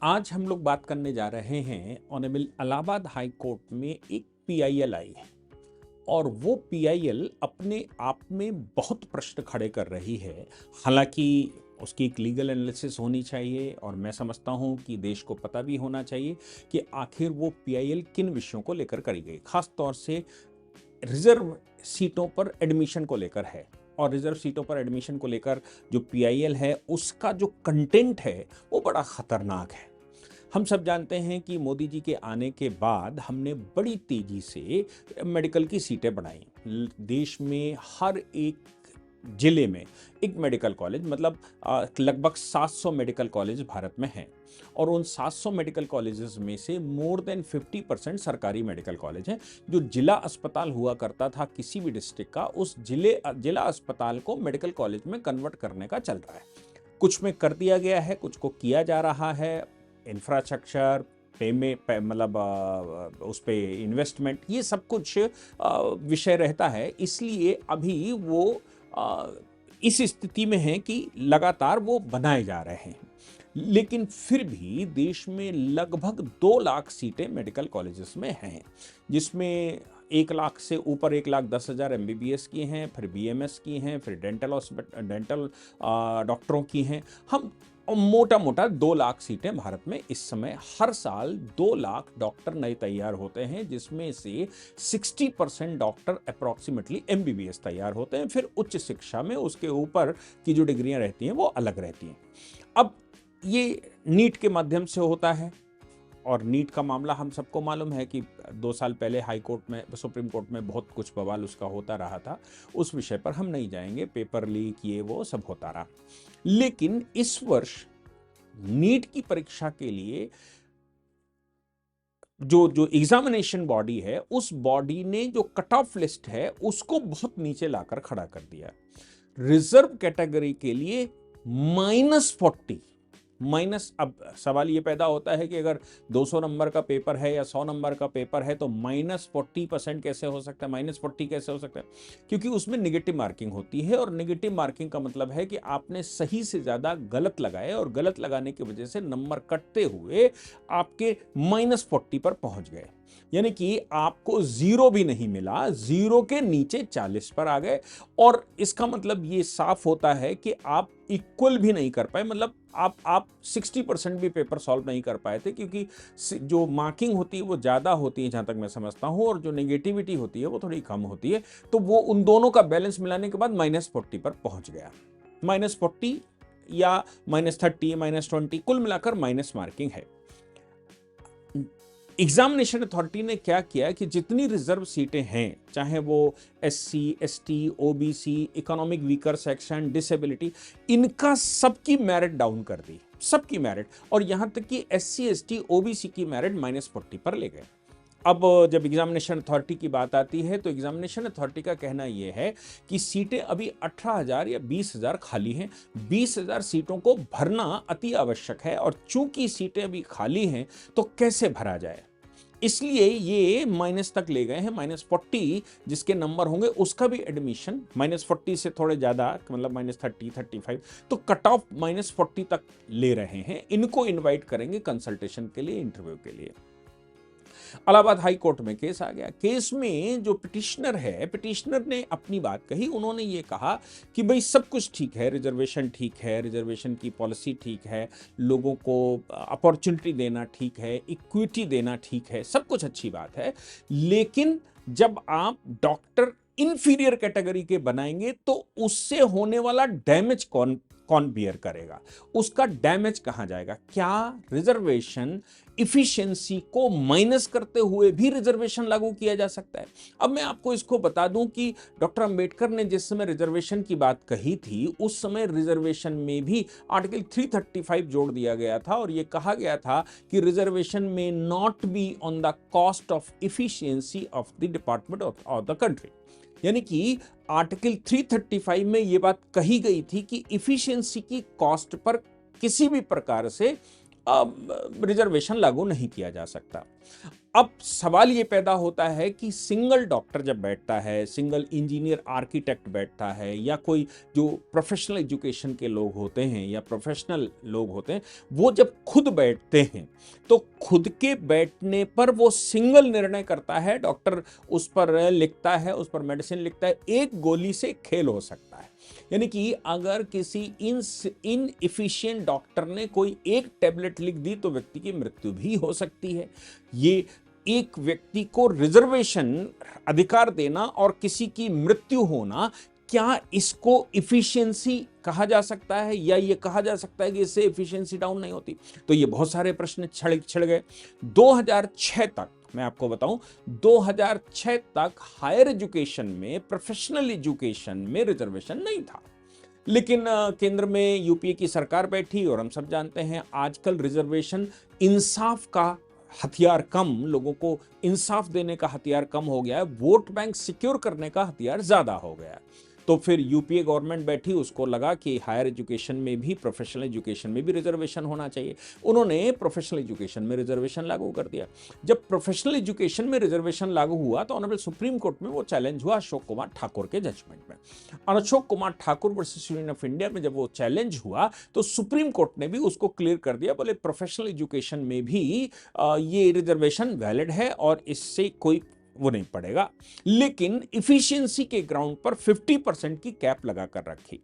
आज हम लोग बात करने जा रहे हैं ऑनरेबल इलाहाबाद हाई कोर्ट में एक पीआईएल आई है और वो पीआईएल अपने आप में बहुत प्रश्न खड़े कर रही है। हालांकि उसकी एक लीगल एनालिसिस होनी चाहिए और मैं समझता हूं कि देश को पता भी होना चाहिए कि आखिर वो पीआईएल किन विषयों को लेकर करी गई, खास तौर से रिजर्व सीटों पर एडमिशन को लेकर है। और रिजर्व सीटों पर एडमिशन को लेकर जो पीआईएल है उसका जो कंटेंट है वो बड़ा खतरनाक है। हम सब जानते हैं कि मोदी जी के आने के बाद हमने बड़ी तेजी से मेडिकल की सीटें बढ़ाई। देश में हर एक जिले में एक मेडिकल कॉलेज, मतलब लगभग 700 मेडिकल कॉलेज भारत में हैं और उन 700 मेडिकल कॉलेजेस में से मोर देन 50% सरकारी मेडिकल कॉलेज हैं। जो जिला अस्पताल हुआ करता था किसी भी डिस्ट्रिक्ट का, उस जिला अस्पताल को मेडिकल कॉलेज में कन्वर्ट करने का चल रहा है। कुछ में कर दिया गया है, कुछ को किया जा रहा है। इंफ्रास्ट्रक्चर मतलब उस पे इन्वेस्टमेंट, ये सब कुछ विषय रहता है। इसलिए अभी वो इस स्थिति में है कि लगातार वो बनाए जा रहे हैं। लेकिन फिर भी देश में लगभग 2 लाख सीटें मेडिकल कॉलेजेस में हैं, जिसमें 1 लाख से ऊपर 1,10,000 एमबीबीएस की हैं, फिर बीएमएस की हैं, फिर डेंटल डॉक्टरों की हैं। हम मोटा मोटा 2 लाख सीटें भारत में इस समय, हर साल 2 लाख डॉक्टर नए तैयार होते हैं, जिसमें से 60% डॉक्टर अप्रॉक्सीमेटली एमबीबीएस तैयार होते हैं। फिर उच्च शिक्षा में उसके ऊपर की जो डिग्रियां रहती हैं वो अलग रहती हैं। अब ये नीट के माध्यम से होता है और नीट का मामला हम सबको मालूम है कि 2 साल पहले हाई कोर्ट में, सुप्रीम कोर्ट में बहुत कुछ बवाल उसका होता रहा था। उस विषय पर हम नहीं जाएंगे, पेपर लीक ये वो सब होता रहा। लेकिन इस वर्ष नीट की परीक्षा के लिए जो जो एग्जामिनेशन बॉडी है, उस बॉडी ने जो कट ऑफ लिस्ट है उसको बहुत नीचे लाकर खड़ा कर दिया। रिजर्व कैटेगरी के लिए -40 माइनस। अब सवाल ये पैदा होता है कि अगर 200 नंबर का पेपर है या 100 नंबर का पेपर है तो -40% कैसे हो सकता है, -40 कैसे हो सकता है? क्योंकि उसमें नेगेटिव मार्किंग होती है और नेगेटिव मार्किंग का मतलब है कि आपने सही से ज्यादा गलत लगाए और गलत लगाने की वजह से नंबर कटते हुए आपके -40 पर पहुंच गए। यानी कि आपको 0 भी नहीं मिला, 0 के नीचे 40 पर आ गए। और इसका मतलब ये साफ होता है कि आप इक्वल भी नहीं कर पाए, मतलब आप 60% भी पेपर सॉल्व नहीं कर पाए थे, क्योंकि जो मार्किंग होती है वो ज्यादा होती है जहां तक मैं समझता हूं, और जो नेगेटिविटी होती है वो थोड़ी कम होती है। तो वो उन दोनों का बैलेंस मिलाने के बाद -40 पर पहुंच गया। -40 या -30 -20 कुल मिलाकर माइनस मार्किंग है। एग्जामिनेशन अथॉरिटी ने क्या किया कि जितनी रिजर्व सीटें हैं, चाहे वो SC, ST, OBC, economic weaker section, disability, इनका सबकी मेरिट डाउन कर दी, सबकी मेरिट। और यहां तक कि एससी, एसटी, ओबीसी की मेरिट -40 पर ले गए। अब जब एग्जामिनेशन अथॉरिटी की बात आती है तो एग्जामिनेशन अथॉरिटी का कहना यह है कि सीटें अभी 18,000 या 20,000 खाली हैं। 20,000 सीटों को भरना अति आवश्यक है और चूंकि सीटें अभी खाली हैं तो कैसे भरा जाए, इसलिए ये माइनस तक ले गए हैं। -40 जिसके नंबर होंगे उसका भी एडमिशन, -40 से थोड़े ज्यादा, मतलब -30, 35, तो कट ऑफ -40 तक ले रहे हैं। इनको इनवाइट करेंगे कंसल्टेशन के लिए, इंटरव्यू के लिए। इलाहाबाद हाई कोर्ट में केस आ गया। केस में जो पिटिशनर है, पिटिशनर ने अपनी बात कही। उन्होंने ये कहा कि भाई सब कुछ ठीक है, रिजर्वेशन ठीक है, रिजर्वेशन की पॉलिसी ठीक है, लोगों को अपॉर्चुनिटी देना ठीक है, इक्विटी देना ठीक है, सब कुछ अच्छी बात है। लेकिन जब आप डॉक्टर इंफीरियर कैटेगरी के बनाएंगे तो उससे होने वाला डैमेज कौन कौन बियर करेगा, उसका डैमेज कहां जाएगा? क्या रिजर्वेशन इफिशिएंसी को माइनस करते हुए भी रिजर्वेशन लागू किया जा सकता है? अब मैं आपको इसको बता दूं कि डॉक्टर अंबेडकर ने जिस समय रिजर्वेशन की बात कही थी, उस समय रिजर्वेशन में भी आर्टिकल 335 जोड़ दिया गया था और यह कहा गया था कि रिजर्वेशन में not be on the cost of efficiency of the department of the country. यानी कि आर्टिकल 335 में यह बात कही गई थी कि इफिशियंसी की कॉस्ट पर किसी भी प्रकार से रिजर्वेशन लागू नहीं किया जा सकता। अब सवाल ये पैदा होता है कि सिंगल डॉक्टर जब बैठता है, सिंगल इंजीनियर आर्किटेक्ट बैठता है, या कोई जो प्रोफेशनल एजुकेशन के लोग होते हैं या प्रोफेशनल लोग होते हैं, वो जब खुद बैठते हैं तो खुद के बैठने पर वो सिंगल निर्णय करता है। डॉक्टर उस पर लिखता है, उस पर मेडिसिन लिखता है, एक गोली से खेल हो सकता है। यानी कि अगर किसी इनएफिशिएंट डॉक्टर ने कोई एक टैबलेट लिख दी तो व्यक्ति की मृत्यु भी हो सकती है। ये एक व्यक्ति को रिजर्वेशन अधिकार देना और किसी की मृत्यु होना, क्या इसको इफिशियंसी कहा जा सकता है, या ये कहा जा सकता है कि इससे इफिशियंसी डाउन नहीं होती? तो ये बहुत सारे प्रश्न छिड़ गए। 2006 तक मैं आपको बताऊं, 2006 तक हायर एजुकेशन में, प्रोफेशनल एजुकेशन में रिजर्वेशन नहीं था। लेकिन केंद्र में यूपीए की सरकार बैठी और हम सब जानते हैं आजकल रिजर्वेशन इंसाफ का हथियार कम, लोगों को इंसाफ देने का हथियार कम हो गया है, वोट बैंक सिक्योर करने का हथियार ज्यादा हो गया है। तो फिर यूपीए गवर्नमेंट बैठी, उसको लगा कि हायर एजुकेशन में भी, प्रोफेशनल एजुकेशन में भी रिजर्वेशन होना चाहिए। उन्होंने प्रोफेशनल एजुकेशन में रिजर्वेशन लागू कर दिया। जब प्रोफेशनल एजुकेशन में रिजर्वेशन लागू हुआ तो ऑनरेबल सुप्रीम कोर्ट में वो चैलेंज हुआ अशोक कुमार ठाकुर के जजमेंट में। और Ashok Kumar Thakur versus union of India में जब वो चैलेंज हुआ तो सुप्रीम कोर्ट ने भी उसको क्लियर कर दिया, बोले प्रोफेशनल एजुकेशन में भी ये रिजर्वेशन वैलिड है और इससे कोई वो नहीं पड़ेगा। लेकिन इफिशियंसी के ग्राउंड पर 50% की कैप लगा कर रखी।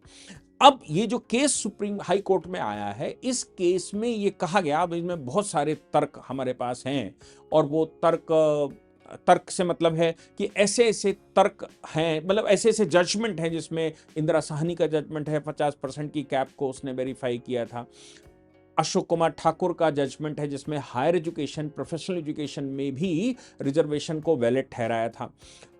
अब ये जो केस सुप्रीम हाई कोर्ट में आया है, इस केस में ये कहा गया, अब इसमें बहुत सारे तर्क हमारे पास हैं, और वो तर्क से मतलब है कि ऐसे ऐसे तर्क हैं, मतलब ऐसे ऐसे जजमेंट हैं, जिसमें इंदिरा साहनी का जजमेंट है, 50% की कैप को उसने वेरीफाई किया था। अशोक कुमार ठाकुर का जजमेंट है जिसमें हायर एजुकेशन, प्रोफेशनल एजुकेशन में भी रिजर्वेशन को वैलिड ठहराया था।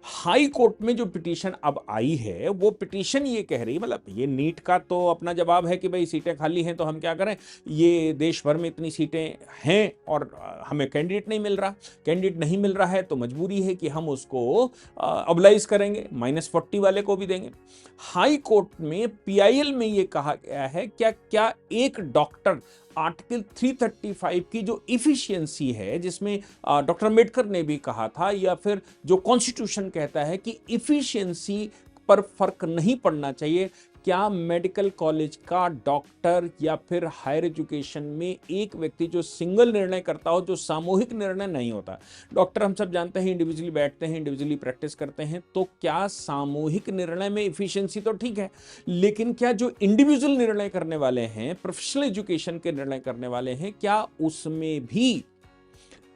हाई कोर्ट में जो पिटीशन अब आई है, वो पिटीशन ये कह रही, मतलब ये नीट का तो अपना जवाब है कि भाई सीटें खाली हैं तो हम क्या करें, ये देश भर में इतनी सीटें हैं और हमें कैंडिडेट नहीं मिल रहा, कैंडिडेट नहीं मिल रहा है तो मजबूरी है कि हम उसको अबलाइज करेंगे, -40 वाले को भी देंगे। हाई कोर्ट में पीआईएल में ये कहा गया है, क्या एक डॉक्टर आर्टिकल 335 की जो इफिशियंसी है, जिसमें डॉक्टर अम्बेडकर ने भी कहा था, या फिर जो कॉन्स्टिट्यूशन कहता है कि इफिशियंसी पर फर्क नहीं पड़ना चाहिए, क्या मेडिकल कॉलेज का डॉक्टर या फिर हायर एजुकेशन में एक व्यक्ति जो सिंगल निर्णय करता हो, जो सामूहिक निर्णय नहीं होता? डॉक्टर हम सब जानते हैं इंडिविजुअली बैठते हैं, इंडिविजुअली प्रैक्टिस करते हैं, तो क्या सामूहिक निर्णय में इफिशियंसी तो ठीक है, लेकिन क्या जो इंडिविजुअल निर्णय करने वाले हैं, प्रोफेशनल एजुकेशन के निर्णय करने वाले हैं, क्या उसमें भी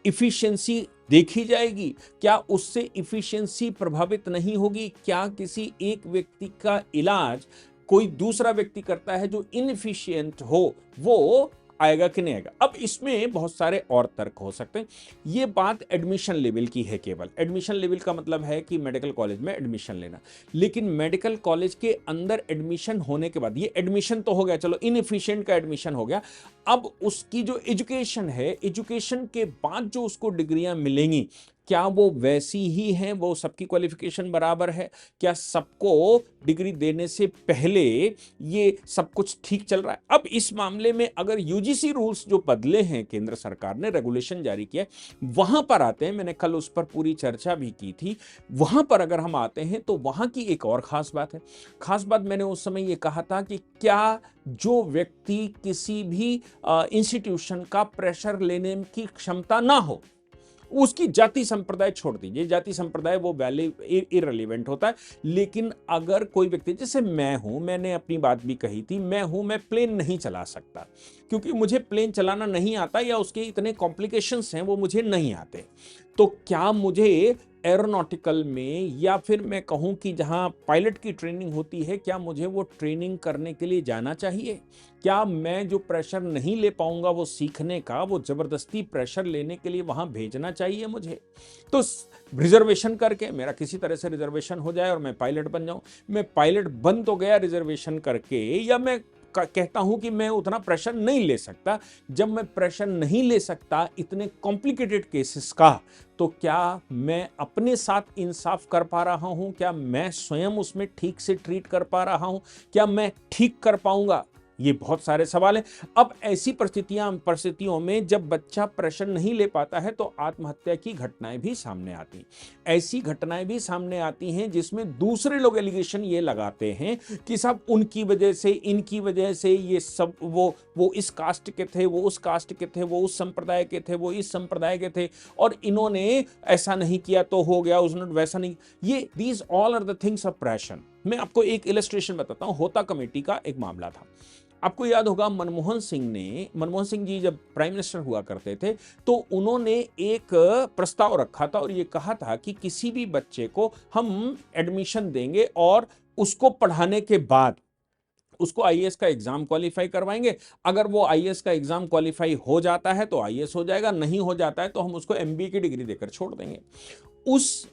इफिशियंसी देखी जाएगी? क्या उससे इफिशियंसी प्रभावित नहीं होगी? क्या किसी एक व्यक्ति का इलाज कोई दूसरा व्यक्ति करता है जो इनएफिशिएंट हो, वो आएगा कि नहीं आएगा? अब इसमें बहुत सारे और तर्क हो सकते हैं। ये बात एडमिशन लेवल की है, केवल एडमिशन लेवल का मतलब है कि मेडिकल कॉलेज में एडमिशन लेना, लेकिन मेडिकल कॉलेज के अंदर एडमिशन होने के बाद, ये एडमिशन तो हो गया, चलो इनएफिशिएंट का एडमिशन हो गया, अब उसकी जो एजुकेशन है, एजुकेशन के बाद जो उसको डिग्रियां मिलेंगी, क्या वो वैसी ही हैं? वो सबकी क्वालिफिकेशन बराबर है? क्या सबको डिग्री देने से पहले ये सब कुछ ठीक चल रहा है? अब इस मामले में अगर यूजीसी रूल्स जो बदले हैं, केंद्र सरकार ने रेगुलेशन जारी किया है, वहां पर आते हैं, मैंने कल उस पर पूरी चर्चा भी की थी, वहां पर अगर हम आते हैं तो वहां की एक और खास बात है। खास बात मैंने उस समय ये कहा था कि क्या जो व्यक्ति किसी भी इंस्टीट्यूशन का प्रेशर लेने की क्षमता ना हो, उसकी जाति संप्रदाय छोड़ दीजिए, जाति संप्रदाय वो इररिलेवेंट होता है, लेकिन अगर कोई व्यक्ति, जैसे मैं हूं, मैंने अपनी बात भी कही थी, मैं प्लेन नहीं चला सकता क्योंकि मुझे प्लेन चलाना नहीं आता, या उसके इतने कॉम्प्लिकेशंस हैं वो मुझे नहीं आते, तो क्या मुझे एरोनॉटिकल में, या फिर मैं कहूं कि जहां पायलट की ट्रेनिंग होती है, क्या मुझे वो ट्रेनिंग करने के लिए जाना चाहिए? क्या मैं जो प्रेशर नहीं ले पाऊंगा वो सीखने का, वो जबरदस्ती प्रेशर लेने के लिए वहां भेजना चाहिए मुझे? तो रिजर्वेशन करके मेरा किसी तरह से रिजर्वेशन हो जाए और मैं पायलट बन जाऊं। मैं पायलट बन तो गया रिजर्वेशन करके, या मैं कहता हूं कि मैं उतना प्रेशर नहीं ले सकता। जब मैं प्रेशर नहीं ले सकता इतने कॉम्प्लिकेटेड केसेस का, तो क्या मैं अपने साथ इंसाफ कर पा रहा हूं? क्या मैं स्वयं उसमें ठीक से ट्रीट कर पा रहा हूं? क्या मैं ठीक कर पाऊंगा? ये बहुत सारे सवाल हैं। अब ऐसी परिस्थितियों में जब बच्चा प्रेशर नहीं ले पाता है तो आत्महत्या की घटनाएं भी सामने आती हैं। ऐसी घटनाएं भी सामने आती हैं जिसमें दूसरे लोग एलिगेशन ये लगाते हैं कि सब उनकी वजह से, इनकी वजह से, ये सब वो इस कास्ट के थे, वो उस कास्ट के थे, वो उस संप्रदाय के थे, वो इस संप्रदाय के थे, और इन्होंने ऐसा नहीं किया तो हो गया, उसने वैसा नहीं। ये these all are the things of pressure. मैं आपको एक इलस्ट्रेशन बताता हूं। होता कमेटी का एक मामला था। आपको याद होगा मनमोहन सिंह जी जब प्राइम मिनिस्टर हुआ करते थे तो उन्होंने एक प्रस्ताव रखा था और ये कहा था कि किसी भी बच्चे को हम एडमिशन देंगे और उसको पढ़ाने के बाद उसको आईएएस का एग्जाम क्वालिफाई करवाएंगे। अगर वो आईएएस का एग्जाम क्वालिफाई हो जाता है तो आईएएस हो जाएगा, नहीं हो जाता है तो हम उसको एमबीए की डिग्री देकर छोड़ देंगे। उस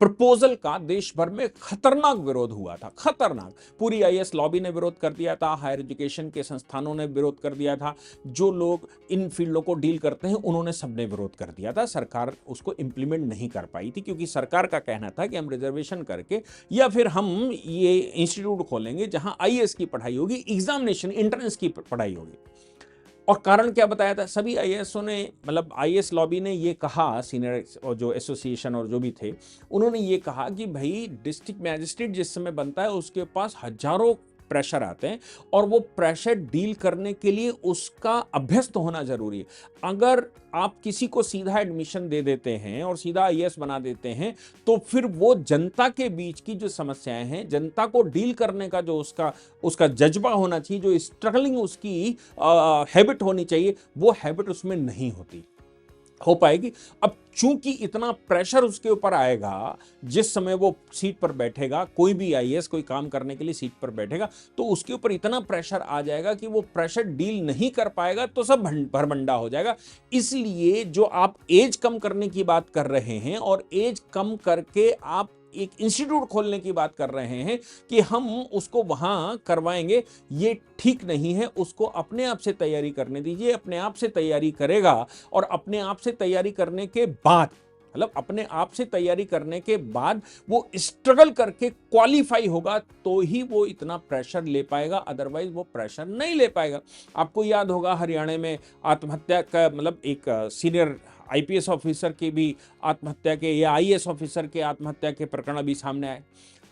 प्रपोजल का देश भर में खतरनाक विरोध हुआ था, खतरनाक। पूरी आईएएस लॉबी ने विरोध कर दिया था, हायर एजुकेशन के संस्थानों ने विरोध कर दिया था, जो लोग इन फील्डों को डील करते हैं उन्होंने सबने विरोध कर दिया था। सरकार उसको इंप्लीमेंट नहीं कर पाई थी क्योंकि सरकार का कहना था कि हम रिजर्वेशन करके या फिर हम ये इंस्टीट्यूट खोलेंगे जहां आईएएस की पढ़ाई होगी, एग्जामिनेशन एंट्रेंस की पढ़ाई होगी। और कारण क्या बताया था? सभी आईएएसओ ने, मतलब आईएएस लॉबी ने ये कहा, सीनियर और जो एसोसिएशन और जो भी थे, उन्होंने ये कहा कि भाई डिस्ट्रिक्ट मैजिस्ट्रेट जिस समय बनता है उसके पास हजारों प्रेशर आते हैं और वो प्रेशर डील करने के लिए उसका अभ्यस्त होना जरूरी है। अगर आप किसी को सीधा एडमिशन दे देते हैं और सीधा आईएएस बना देते हैं तो फिर वो जनता के बीच की जो समस्याएं हैं, जनता को डील करने का जो उसका जज्बा होना चाहिए, जो स्ट्रगलिंग उसकी हैबिट होनी चाहिए, वो हैबिट उसमें नहीं हो पाएगी। अब चूंकि इतना प्रेशर उसके ऊपर आएगा जिस समय वो सीट पर बैठेगा, कोई भी आईएएस कोई काम करने के लिए सीट पर बैठेगा तो उसके ऊपर इतना प्रेशर आ जाएगा कि वो प्रेशर डील नहीं कर पाएगा तो सब भरमंडा हो जाएगा। इसलिए जो आप एज कम करने की बात कर रहे हैं और एज कम करके आप एक इंस्टीट्यूट खोलने की बात कर रहे हैं कि हम उसको वहां करवाएंगे, ये ठीक नहीं है। उसको अपने आप से तैयारी करने दीजिए, अपने आप से तैयारी करेगा और अपने आप से तैयारी करने के बाद, मतलब अपने आप से तैयारी करने के बाद वो स्ट्रगल करके क्वालिफाई होगा तो ही वो इतना प्रेशर ले पाएगा, अदरवाइज वो प्रेशर नहीं ले पाएगा। आपको याद होगा हरियाणा में आत्महत्या का, मतलब एक सीनियर आईपीएस ऑफिसर की भी आत्महत्या के, या आईएएस ऑफिसर के आत्महत्या के प्रकरण अभी सामने आए।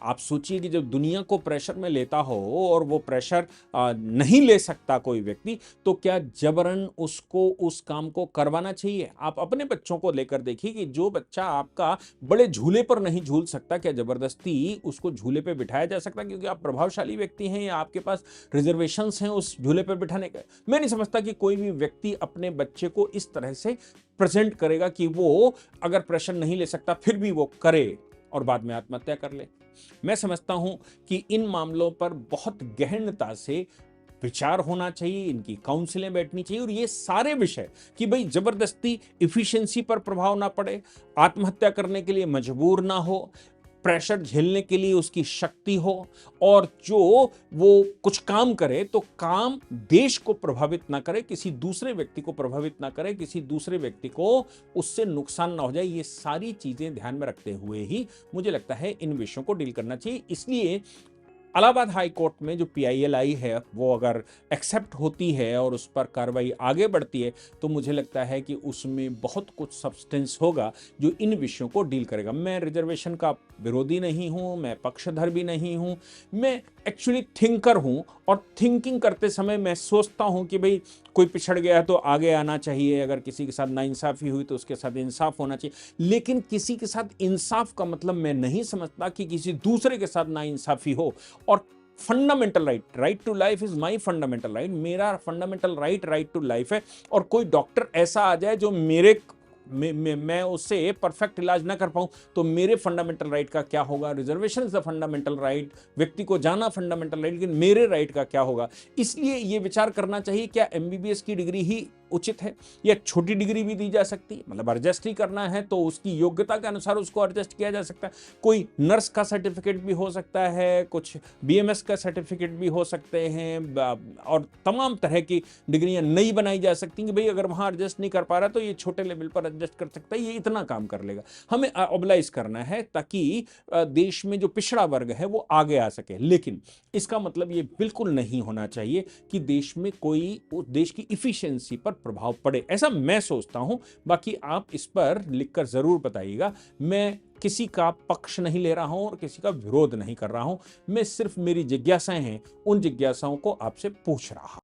आप सोचिए कि जब दुनिया को प्रेशर में लेता हो और वो प्रेशर नहीं ले सकता कोई व्यक्ति, तो क्या जबरन उसको उस काम को करवाना चाहिए? आप अपने बच्चों को लेकर देखिए कि जो बच्चा आपका बड़े झूले पर नहीं झूल सकता, क्या जबरदस्ती उसको झूले पे बिठाया जा सकता क्योंकि आप प्रभावशाली व्यक्ति हैं या आपके पास रिजर्वेशंस हैं उस झूले पर बिठाने का? मैं नहीं समझता कि कोई भी व्यक्ति अपने बच्चे को इस तरह से प्रेजेंट करेगा कि वो अगर प्रेशर नहीं ले सकता फिर भी वो करे और बाद में आत्महत्या कर ले। मैं समझता हूं कि इन मामलों पर बहुत गहनता से विचार होना चाहिए, इनकी काउंसिलें बैठनी चाहिए और ये सारे विषय कि भाई जबरदस्ती इफिशिएंसी पर प्रभाव ना पड़े, आत्महत्या करने के लिए मजबूर ना हो, प्रेशर झेलने के लिए उसकी शक्ति हो, और जो वो कुछ काम करे तो काम देश को प्रभावित ना करे, किसी दूसरे व्यक्ति को प्रभावित ना करे, किसी दूसरे व्यक्ति को उससे नुकसान ना हो जाए। ये सारी चीजें ध्यान में रखते हुए ही मुझे लगता है इन विषयों को डील करना चाहिए। इसलिए इलाहाबाद हाई कोर्ट में जो पीआईएल आई है वो अगर एक्सेप्ट होती है और उस पर कार्रवाई आगे बढ़ती है तो मुझे लगता है कि उसमें बहुत कुछ सब्सटेंस होगा जो इन विषयों को डील करेगा। मैं रिजर्वेशन का विरोधी नहीं हूं, मैं पक्षधर भी नहीं हूं, मैं एक्चुअली थिंकर हूं और थिंकिंग करते समय मैं सोचता हूं कि भाई कोई पिछड़ गया तो आगे आना चाहिए, अगर किसी के साथ नाइंसाफी हुई तो उसके साथ इंसाफ होना चाहिए। लेकिन किसी के साथ इंसाफ का मतलब मैं नहीं समझता कि किसी दूसरे के साथ नाइंसाफी हो। और fundamental right to life is my fundamental right, मेरा फंडामेंटल राइट टू लाइफ है। और कोई डॉक्टर ऐसा आ जाए जो मैं उससे परफेक्ट इलाज ना कर पाऊं तो मेरे फंडामेंटल राइट का क्या होगा? Reservation is the fundamental right, व्यक्ति को जाना फंडामेंटल राइट, लेकिन मेरे राइट का क्या होगा? इसलिए ये विचार करना चाहिए क्या एमबीबीएस की डिग्री ही उचित है, या छोटी डिग्री भी दी जा सकती है, मतलब एडजस्ट ही करना है तो उसकी योग्यता के अनुसार उसको एडजस्ट किया जा सकता है। कोई नर्स का सर्टिफिकेट भी हो सकता है, कुछ बीएमएस का सर्टिफिकेट भी हो सकते हैं, और तमाम तरह की डिग्रियां नई बनाई जा सकती हैं कि भाई अगर वहां एडजस्ट नहीं कर पा रहा तो ये छोटे लेवल पर एडजस्ट कर सकता है, ये इतना काम कर लेगा। हमें ऑबलाइज करना है ताकि देश में जो पिछड़ा वर्ग है वो आगे आ सके। लेकिन इसका मतलब ये बिल्कुल नहीं होना चाहिए कि देश में कोई देश की इफिशियंसी पर प्रभाव पड़े, ऐसा मैं सोचता हूं। बाकी आप इस पर लिखकर जरूर बताइएगा। मैं किसी का पक्ष नहीं ले रहा हूं और किसी का विरोध नहीं कर रहा हूं, मैं सिर्फ मेरी जिज्ञासाएं हैं, उन जिज्ञासाओं को आपसे पूछ रहा हूं।